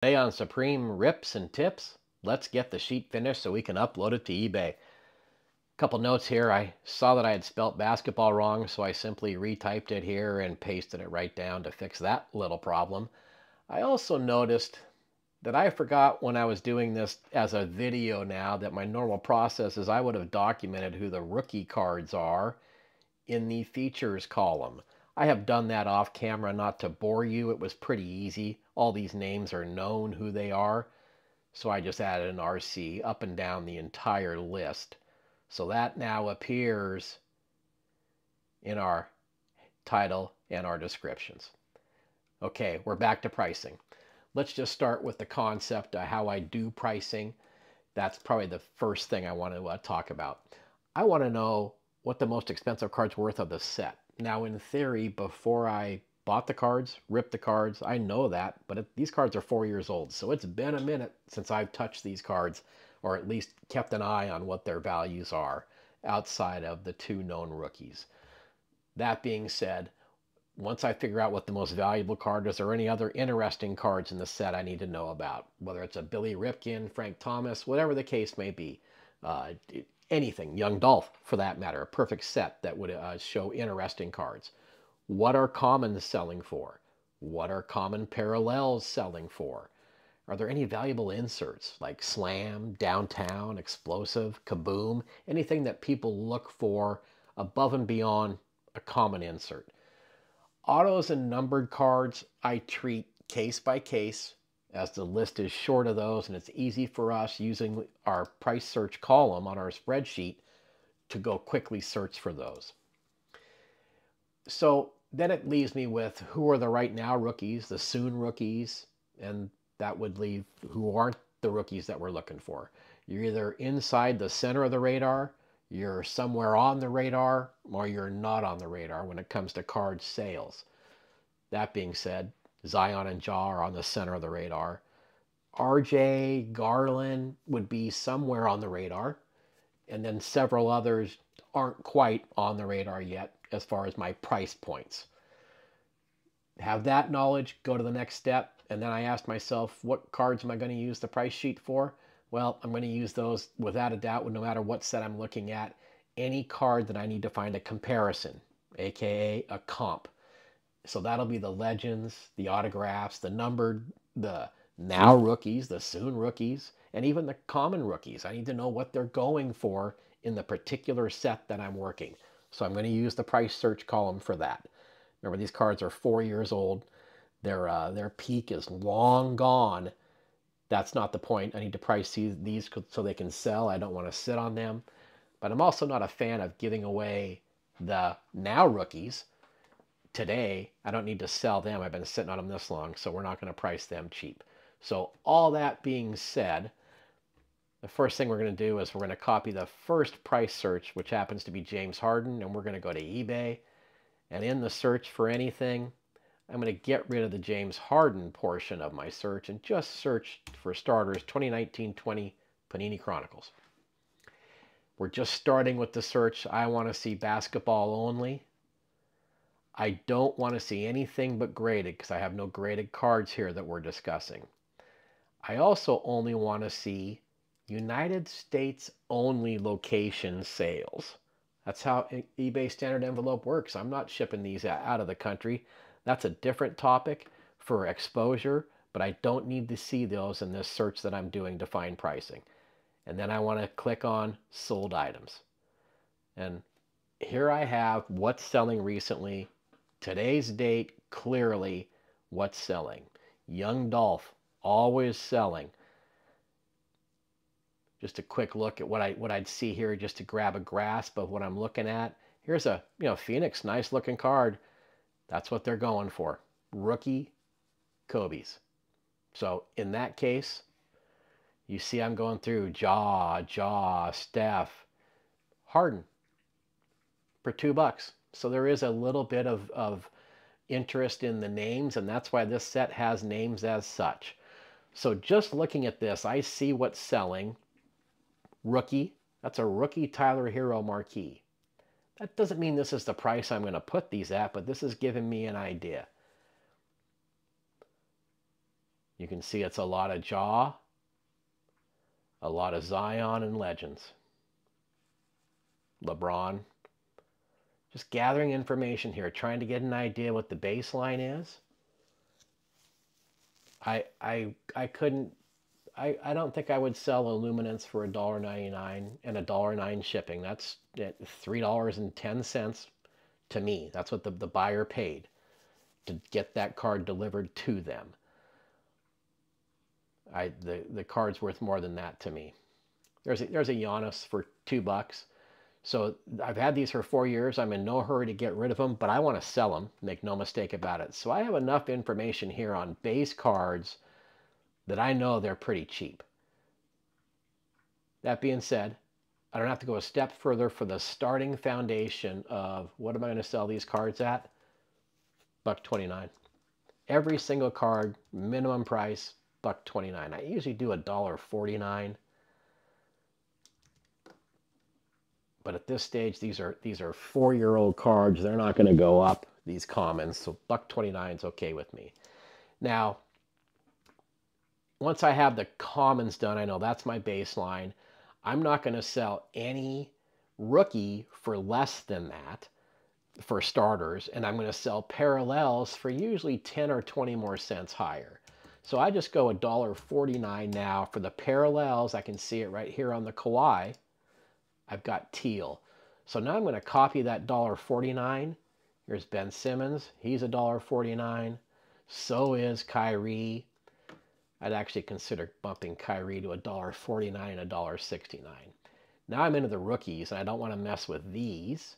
Today on Supreme Rips and Tips, let's get the sheet finished so we can upload it to eBay. Couple notes here. I saw that I had spelt basketball wrong, so I simply retyped it here and pasted it right down to fix that little problem. I also noticed that I forgot when I was doing this as a video now that my normal process is I would have documented who the rookie cards are in the features column. I have done that off camera not to bore you. It was pretty easy. All these names are known who they are. So I just added an RC up and down the entire list. So that now appears in our title and our descriptions. Okay, we're back to pricing. Let's just start with the concept of how I do pricing. That's probably the first thing I want to talk about. I want to know what the most expensive card's worth of the set. Now, in theory, before I bought the cards, ripped the cards, I know that, but these cards are 4 years old, so it's been a minute since I've touched these cards, or at least kept an eye on what their values are outside of the two known rookies. That being said, once I figure out what the most valuable card is, or any other interesting cards in the set I need to know about, whether it's a Billy Ripken, Frank Thomas, whatever the case may be, anything, Young Dolph for that matter, a perfect set that would show interesting cards. What are commons selling for? What are common parallels selling for? Are there any valuable inserts like Slam, Downtown, Explosive, Kaboom, anything that people look for above and beyond a common insert? Autos and numbered cards I treat case by case, as the list is short of those, and it's easy for us using our price search column on our spreadsheet to go quickly search for those. So then it leaves me with who are the right now rookies, the soon rookies, and that would leave who aren't the rookies that we're looking for. You're either inside the center of the radar, you're somewhere on the radar, or you're not on the radar when it comes to card sales. That being said, Zion and Ja are on the center of the radar. RJ, Garland would be somewhere on the radar, and then several others aren't quite on the radar yet as far as my price points. Have that knowledge, go to the next step, and then I asked myself, what cards am I going to use the price sheet for? Well, I'm going to use those without a doubt, no matter what set I'm looking at. Any card that I need to find a comparison, aka a comp. So that'll be the legends, the autographs, the numbered, the now rookies, the soon rookies, and even the common rookies. I need to know what they're going for in the particular set that I'm working. So I'm going to use the price search column for that. Remember, these cards are 4 years old. Their peak is long gone. That's not the point. I need to price these so they can sell. I don't want to sit on them. But I'm also not a fan of giving away the now rookies today. I don't need to sell them. I've been sitting on them this long, so we're not going to price them cheap. So all that being said, the first thing we're going to do is we're going to copy the first price search, which happens to be James Harden, and we're going to go to eBay. And in the search for anything, I'm going to get rid of the James Harden portion of my search and just search for starters 2019-20 Panini Chronicles. We're just starting with the search. I want to see basketball only. I don't want to see anything but graded because I have no graded cards here that we're discussing. I also only want to see United States only location sales. That's how eBay standard envelope works. I'm not shipping these out of the country. That's a different topic for exposure, but I don't need to see those in this search that I'm doing to find pricing. And then I want to click on sold items. And here I have what's selling recently. Today's date, clearly what's selling. Young Dolph, always selling. Just a quick look at what I'd see here just to grab a grasp of what I'm looking at. Here's a Phoenix, nice looking card. That's what they're going for. Rookie Kobe's. So in that case, you see I'm going through Ja, Steph, Harden for $2. So there is a little bit of interest in the names, and that's why this set has names as such. So just looking at this, I see what's selling. Rookie, that's a rookie Tyler Hero marquee. That doesn't mean this is the price I'm going to put these at, but this is giving me an idea. You can see it's a lot of Jaw, a lot of Zion and Legends. LeBron. Just gathering information here, trying to get an idea what the baseline is. I couldn't, I don't think I would sell a luminance for $1.99 and $1.09 shipping. That's $3.10 to me. That's what the buyer paid to get that card delivered to them. The card's worth more than that to me. There's a Giannis for $2. So I've had these for 4 years. I'm in no hurry to get rid of them, but I want to sell them. Make no mistake about it. So I have enough information here on base cards that I know they're pretty cheap. That being said, I don't have to go a step further for the starting foundation of what am I going to sell these cards at? $1.29. Every single card, minimum price, $1.29. I usually do $1.49. But at this stage, these are 4-year-old cards. They're not going to go up, these commons. So $1.29 is okay with me. Now, once I have the commons done, I know that's my baseline. I'm not going to sell any rookie for less than that for starters. And I'm going to sell parallels for usually 10 or 20 more cents higher. So I just go $1.49 now for the parallels. I can see it right here on the Kawhi. I've got teal. So now I'm going to copy that $1.49. Here's Ben Simmons. He's $1.49. So is Kyrie. I'd actually consider bumping Kyrie to $1.49 and $1.69. Now I'm into the rookies, and I don't want to mess with these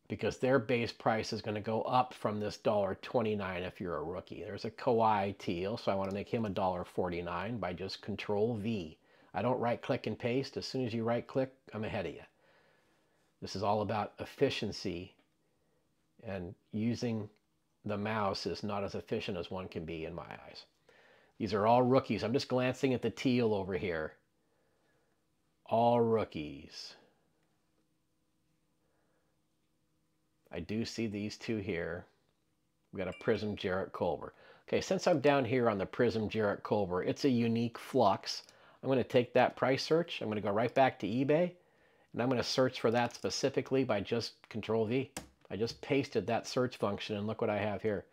because their base price is going to go up from this $1.29 if you're a rookie. There's a Kawhi teal, so I want to make him $1.49 by just Control-V. I don't right-click and paste. As soon as you right-click, I'm ahead of you. This is all about efficiency, and using the mouse is not as efficient as one can be in my eyes. These are all rookies. I'm just glancing at the teal over here. All rookies. I do see these two here. We've got a Prism Jarrett Culver. Okay, since I'm down here on the Prism Jarrett Culver, it's a unique flux. I'm going to take that price search. I'm going to go right back to eBay, and I'm going to search for that specifically by just Control-V. I just pasted that search function, and look what I have here.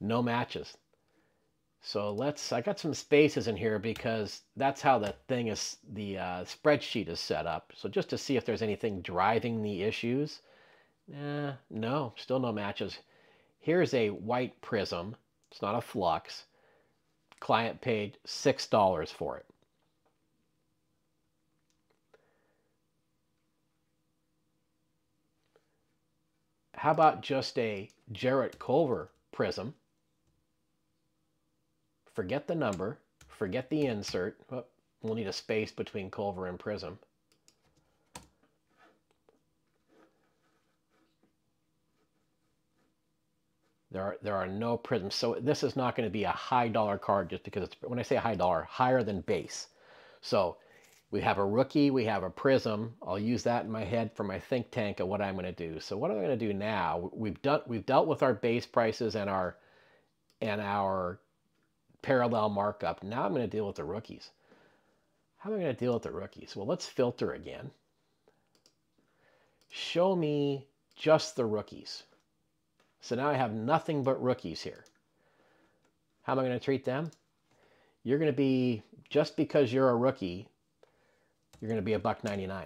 No matches. So I got some spaces in here because that's how the thing is, the spreadsheet is set up. So just to see if there's anything driving the issues. No, still no matches. Here's a white Prism. It's not a flux. Client paid $6 for it. How about just a Jarrett Culver Prism? Forget the number, forget the insert. Oh, we'll need a space between Culver and Prism. There are no prisms. So this is not going to be a high dollar card just because it's, when I say high dollar, higher than base. So we have a rookie, we have a prism. I'll use that in my head for my think tank of what I'm going to do. So what I'm going to do now, we've dealt with our base prices and our parallel markup. Now I'm going to deal with the rookies. How am I going to deal with the rookies? Well, let's filter again. Show me just the rookies. So now I have nothing but rookies here. How am I going to treat them? You're going to be, just because you're a rookie, you're going to be $1.99.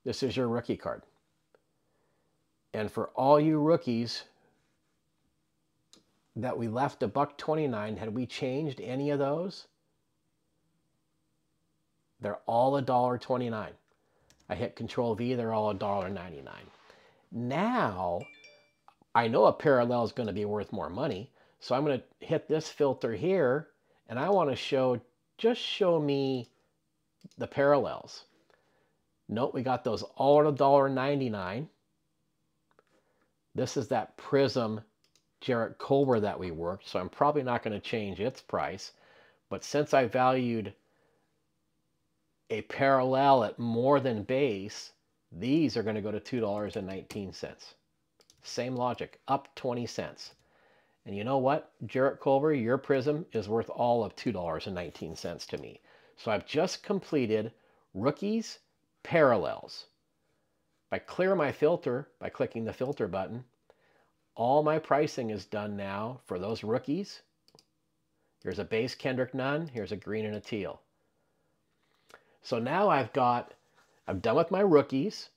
This is your rookie card. And for all you rookies that we left $1.29, had we changed any of those? They're all $1.29. I hit Control-V, they're all $1.99. Now, I know a parallel is going to be worth more money, so I'm going to hit this filter here, and I want to just show me the parallels. Note we got those all at $1.99. This is that Prism Jarrett Culver that we worked, so I'm probably not going to change its price. But since I valued a parallel at more than base, these are going to go to $2.19. Same logic, up 20 cents. And you know what, Jarrett Culver, your prism is worth all of $2.19 to me. So I've just completed rookies, parallels. If I clear my filter by clicking the filter button, all my pricing is done now for those rookies. Here's a base Kendrick Nunn, here's a green and a teal. So now I'm done with my rookies.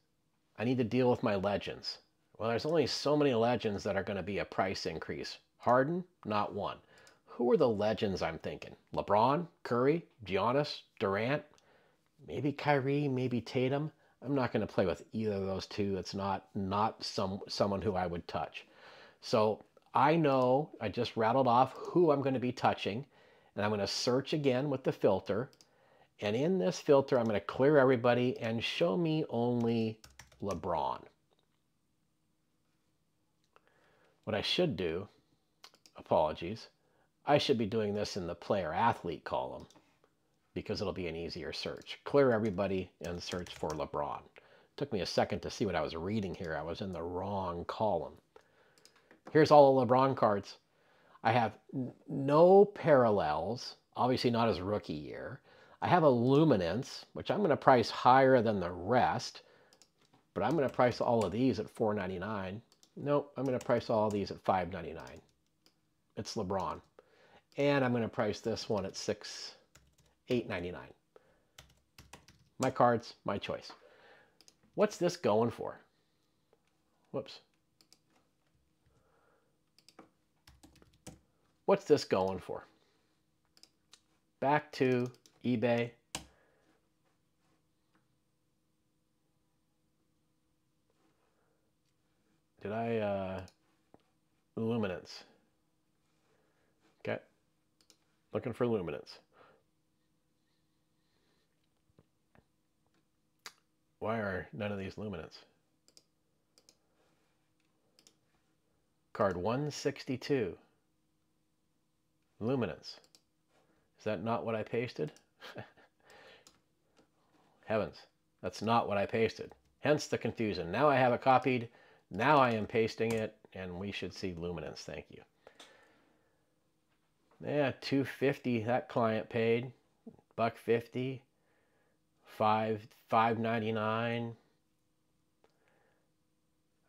I need to deal with my legends. Well, there's only so many legends that are going to be a price increase. Harden, not one. Who are the legends I'm thinking? LeBron, Curry, Giannis, Durant, maybe Kyrie, maybe Tatum. I'm not going to play with either of those two. It's not someone who I would touch. So I know I just rattled off who I'm going to be touching, and I'm going to search again with the filter. And in this filter, I'm going to clear everybody and show me only LeBron. What I should do, apologies, I should be doing this in the player athlete column because it'll be an easier search. Clear everybody and search for LeBron. It took me a second to see what I was reading here. I was in the wrong column. Here's all the LeBron cards. I have no parallels, obviously not his rookie year. I have a luminance, which I'm going to price higher than the rest, but I'm going to price all of these at $4.99. Nope, I'm going to price all of these at $5.99. It's LeBron. And I'm going to price this one at $8.99. My cards, my choice. What's this going for? Whoops. What's this going for? Back to eBay. Did I, luminance. Okay. Looking for luminance. Why are none of these luminance? Card 162. Luminance. Is that not what I pasted? Heavens, that's not what I pasted. Hence the confusion. Now I have it copied. Now I am pasting it, and we should see luminance. Thank you. Yeah, $2.50 that client paid. $1.50. $5.99.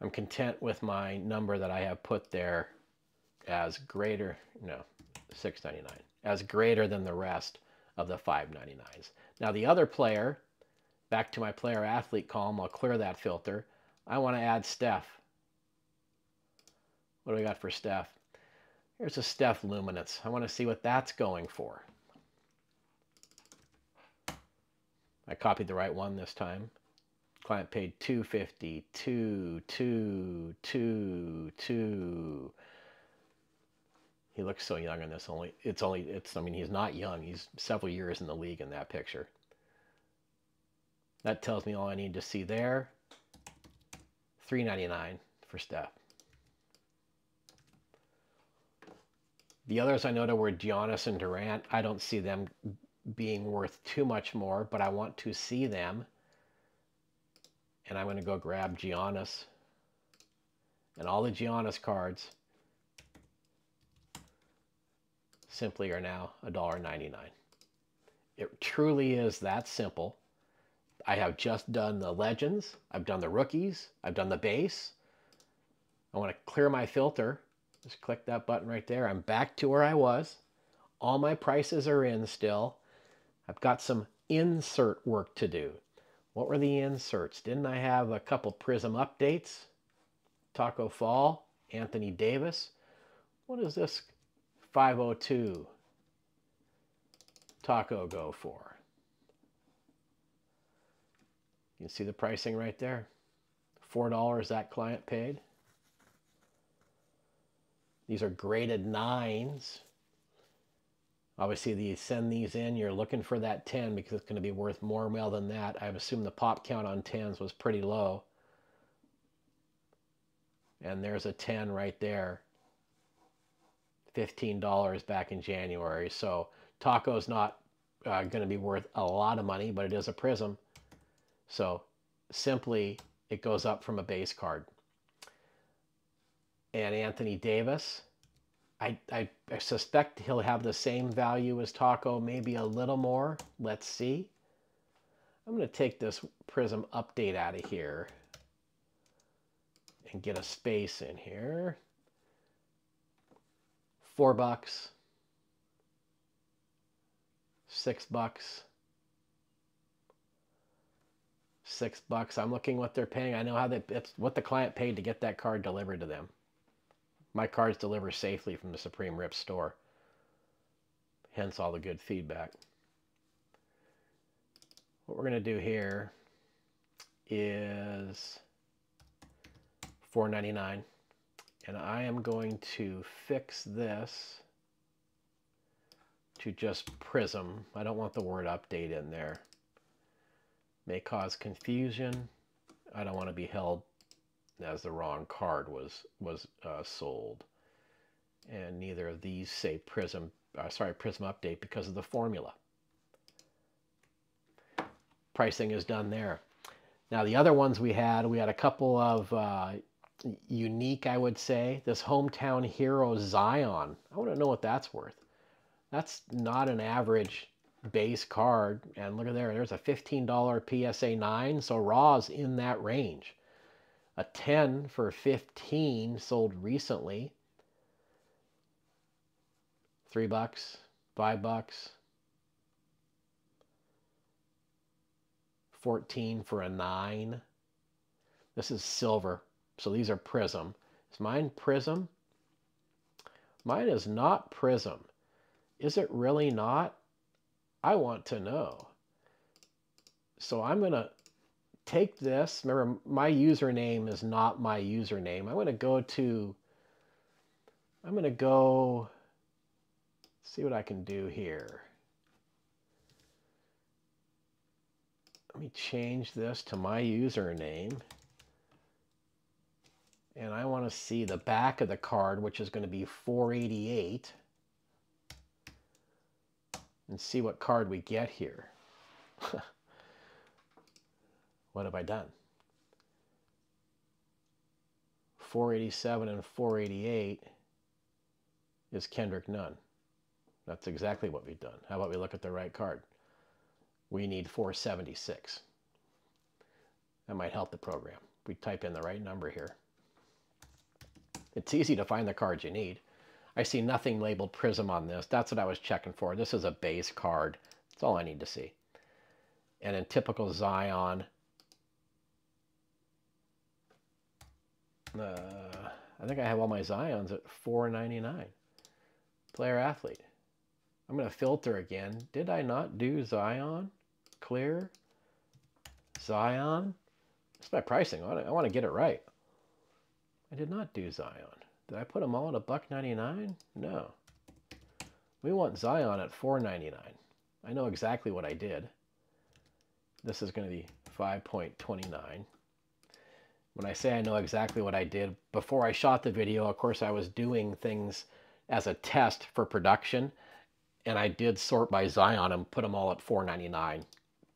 I'm content with my number that I have put there as greater, no, $6.99, as greater than the rest of the $5.99s. Now the other player, back to my player athlete column, I'll clear that filter. I want to add Steph. What do we got for Steph? Here's a Steph luminance. I want to see what that's going for. I copied the right one this time. Client paid $2.50. Two. He looks so young in this. I mean, he's not young. He's several years in the league in that picture. That tells me all I need to see there. $3.99 for Steph. The others I noted were Giannis and Durant. I don't see them being worth too much more, but I want to see them. And I'm going to go grab Giannis. And all the Giannis cards simply are now $1.99. It truly is that simple. I have just done the legends. I've done the rookies. I've done the base. I want to clear my filter. Just click that button right there. I'm back to where I was. All my prices are in still. I've got some insert work to do. What were the inserts? Didn't I have a couple Prism updates? Taco Fall, Anthony Davis. What does this 502 Taco go for? You can see the pricing right there. $4 that client paid. These are graded 9s. Obviously, you send these in, you're looking for that 10 because it's going to be worth more mail than that. I assume the pop count on 10s was pretty low. And there's a 10 right there. $15 back in January. So Taco's not going to be worth a lot of money, but it is a Prism. So simply, it goes up from a base card. and Anthony Davis. I suspect he'll have the same value as Taco, maybe a little more. Let's see. I'm going to take this Prism update out of here and get a space in here. $4, $6, $6. I'm looking what they're paying. I know how it's what the client paid to get that card delivered to them. My cards deliver safely from the Supreme Rip store. Hence all the good feedback. What we're going to do here is $4.99. And I am going to fix this to just Prism. I don't want the word update in there. May cause confusion. I don't want to be held as the wrong card was sold. And neither of these say Prism update because of the formula. Pricing is done there. Now the other ones we had a couple of unique, I would say. This Hometown Hero Zion. I want to know what that's worth. That's not an average base card. And look at there's a $15 PSA 9, so raw's in that range. A 10 for 15 sold recently. $3, $5, 14 for a 9. This is silver, so these are Prism. Is mine Prism? Mine is not Prism. Is it really not? I want to know. So I'm going to take this. Remember, my username is not my username. I'm going to go see what I can do here. Let me change this to my username. And I want to see the back of the card, which is going to be $4.88. And see what card we get here. What have I done? $4.87 and $4.88 is Kendrick Nunn. That's exactly what we've done. How about we look at the right card? We need $4.76. That might help the program. We type in the right number here. It's easy to find the cards you need. I see nothing labeled Prism on this. That's what I was checking for. This is a base card. That's all I need to see. And in typical Zion, I think I have all my Zions at $4.99. Player athlete. I'm going to filter again. Did I not do Zion? Clear. Zion. That's my pricing. I want to get it right. I did not do Zion. Did I put them all at $1.99? No. We want Zion at $4.99. I know exactly what I did. This is going to be 5.29. When I say I know exactly what I did, before I shot the video, of course, I was doing things as a test for production, and I did sort by Zion and put them all at $4.99.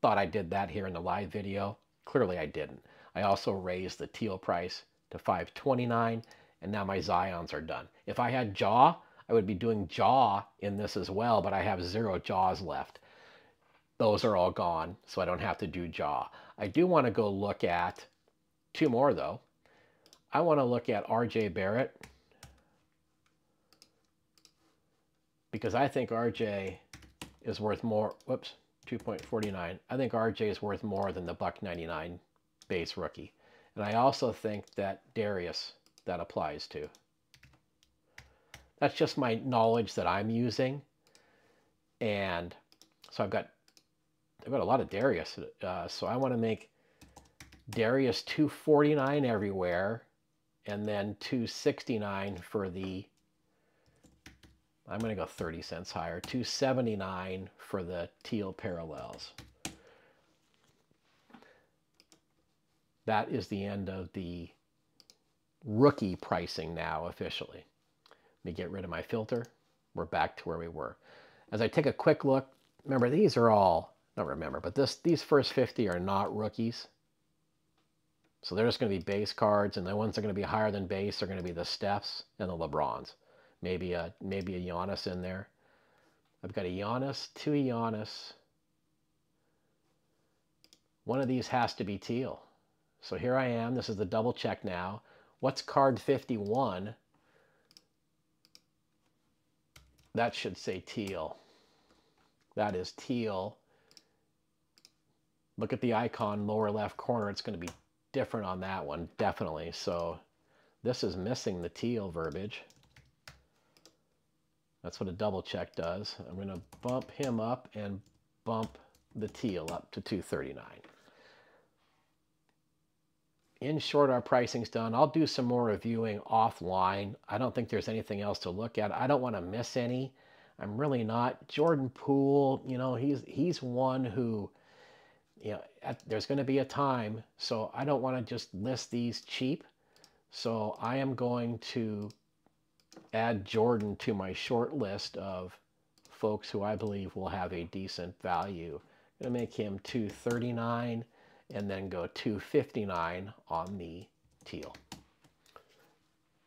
Thought I did that here in the live video. Clearly I didn't. I also raised the teal price to $5.29, and now my Zions are done. If I had Jaw, I would be doing Jaw in this as well, but I have 0 Jaws left. Those are all gone, so I don't have to do Jaw. I do want to go look at 2 more, though. I want to look at RJ Barrett, because I think RJ is worth more. Whoops, 2.49. I think RJ is worth more than the $1.99 base rookie. And I also think that Darius, that applies to. That's just my knowledge that I'm using. And so I've got a lot of Darius. So I want to make Darius $2.49 everywhere, and then $2.69 for the, I'm going to go 30 cents higher, $2.79 for the teal parallels. That is the end of the rookie pricing now officially. Let me get rid of my filter. We're back to where we were. As I take a quick look, remember these are all, not remember, but these first 50 are not rookies. So they're just going to be base cards, and the ones that are going to be higher than base are going to be the Stephs and the LeBrons. Maybe a Giannis in there. I've got a Giannis, two Giannis. One of these has to be teal. So here I am. This is the double check now. What's card 51? That should say teal. That is teal. Look at the icon lower left corner. It's going to be different on that one, definitely. So this is missing the teal verbiage. That's what a double check does. I'm going to bump him up and bump the teal up to 239. In short, our pricing's done. I'll do some more reviewing offline. I don't think there's anything else to look at. I don't want to miss any. I'm really not. Jordan Poole, you know, he's one who, you know, there's going to be a time, so I don't want to just list these cheap. So I am going to add Jordan to my short list of folks who I believe will have a decent value. I'm going to make him 239 and then go 259 on the teal.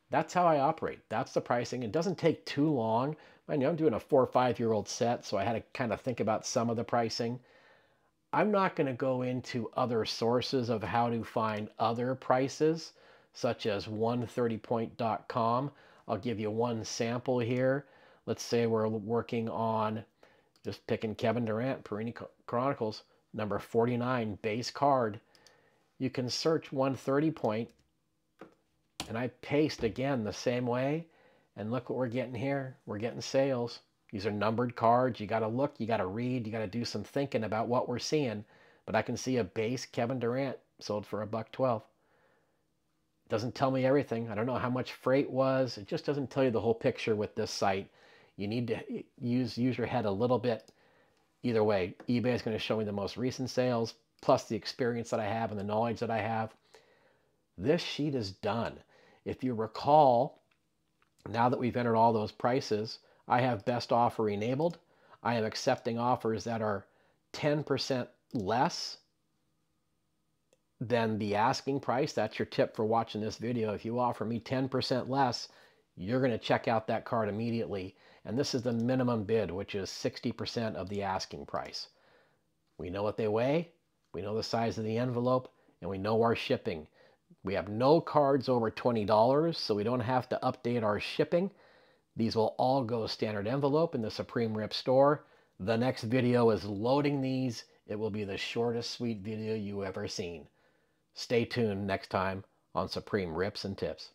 That's how I operate. That's the pricing. It doesn't take too long. I know I'm doing a 4 or 5 year old set, so I had to kind of think about some of the pricing. I'm not going to go into other sources of how to find other prices, such as 130point.com. I'll give you one sample here. Let's say we're working on just picking Kevin Durant, Panini Chronicles, number 49, base card. You can search 130 point, and I paste again the same way, and look what we're getting here. We're getting sales. These are numbered cards. You got to look, you got to read, you got to do some thinking about what we're seeing. But I can see a base Kevin Durant sold for $112. Doesn't tell me everything. I don't know how much freight was. It just doesn't tell you the whole picture with this site. You need to use your head a little bit. Either way, eBay is going to show me the most recent sales, plus the experience that I have and the knowledge that I have. This sheet is done. If you recall, now that we've entered all those prices, I have best offer enabled. I am accepting offers that are 10% less than the asking price. That's your tip for watching this video. If you offer me 10% less, you're going to check out that card immediately. And this is the minimum bid, which is 60% of the asking price. We know what they weigh, we know the size of the envelope, and we know our shipping. We have no cards over $20, so we don't have to update our shipping. These will all go standard envelope in the Supreme Rip store. The next video is loading these. It will be the shortest sweet video you ever seen. Stay tuned next time on Supreme Rips and Tips.